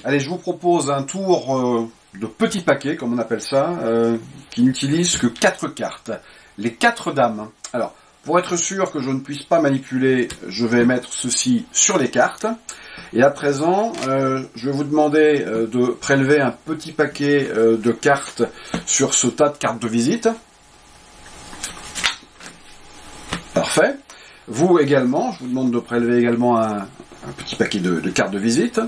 Allez, je vous propose un tour de petit paquet, comme on appelle ça, qui n'utilise que 4 cartes. Les 4 dames. Alors, pour être sûr que je ne puisse pas manipuler, je vais mettre ceci sur les cartes. Et à présent, je vais vous demander de prélever un petit paquet de cartes sur ce tas de cartes de visite. Parfait. Vous également, je vous demande de prélever également un petit paquet de cartes de visite.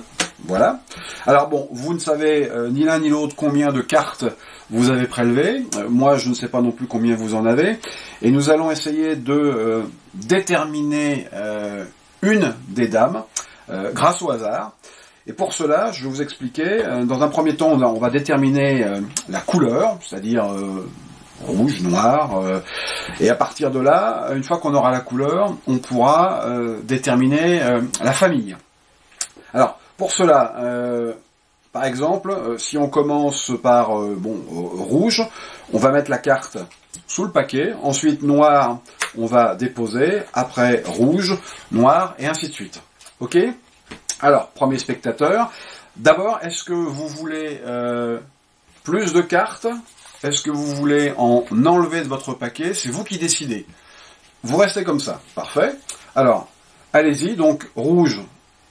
Voilà. Alors bon, vous ne savez ni l'un ni l'autre combien de cartes vous avez prélevé. Moi, je ne sais pas non plus combien vous en avez. Et nous allons essayer de déterminer une des dames grâce au hasard. Et pour cela, je vais vous expliquer. Dans un premier temps, on va déterminer la couleur, c'est-à-dire rouge, noir. Et à partir de là, une fois qu'on aura la couleur, on pourra déterminer la famille. Alors, pour cela, par exemple, si on commence par rouge, on va mettre la carte sous le paquet, ensuite noir, on va déposer, après rouge, noir, et ainsi de suite. Ok? Alors, premier spectateur, d'abord, est-ce que vous voulez plus de cartes? Est-ce que vous voulez en enlever de votre paquet? C'est vous qui décidez. Vous restez comme ça. Parfait. Alors, allez-y, donc rouge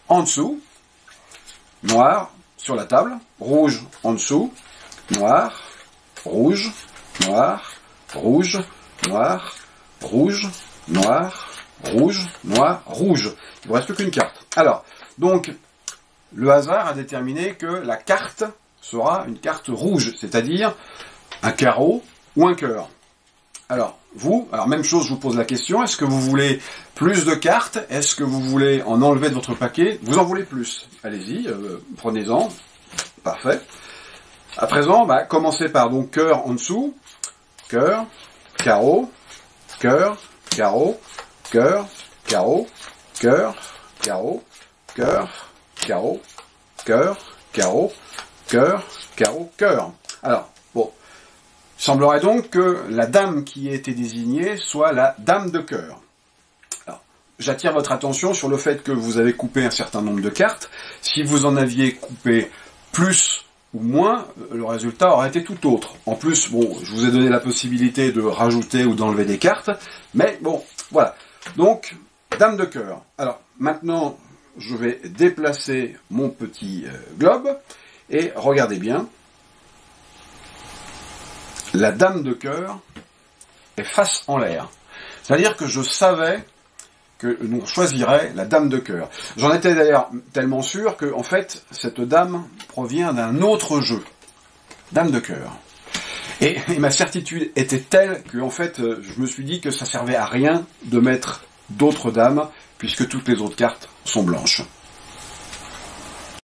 en dessous, noir sur la table, rouge en dessous, noir, rouge, noir, rouge, noir, rouge, noir, rouge, noir, rouge. Il ne vous reste plus qu'une carte. Alors, donc, le hasard a déterminé que la carte sera une carte rouge, c'est-à-dire un carreau ou un cœur. Alors, même chose, je vous pose la question, est-ce que vous voulez plus de cartes? Est-ce que vous voulez en enlever de votre paquet? Vous en voulez plus? Allez-y, prenez-en. Parfait. À présent, commencez par donc cœur en dessous. Cœur, carreau, cœur, carreau, cœur, carreau, cœur, carreau, cœur, carreau, cœur, carreau, cœur, carreau, cœur. Alors, bon. Il semblerait donc que la dame qui a été désignée soit la dame de cœur. Alors, j'attire votre attention sur le fait que vous avez coupé un certain nombre de cartes. Si vous en aviez coupé plus ou moins, le résultat aurait été tout autre. En plus, bon, je vous ai donné la possibilité de rajouter ou d'enlever des cartes, mais bon, voilà. Donc, dame de cœur. Alors, maintenant, je vais déplacer mon petit globe, et regardez bien. La dame de cœur est face en l'air. C'est-à-dire que je savais que nous choisirait la dame de cœur. J'en étais d'ailleurs tellement sûr que, en fait, cette dame provient d'un autre jeu. Dame de cœur. Et ma certitude était telle que, en fait, je me suis dit que ça servait à rien de mettre d'autres dames, puisque toutes les autres cartes sont blanches.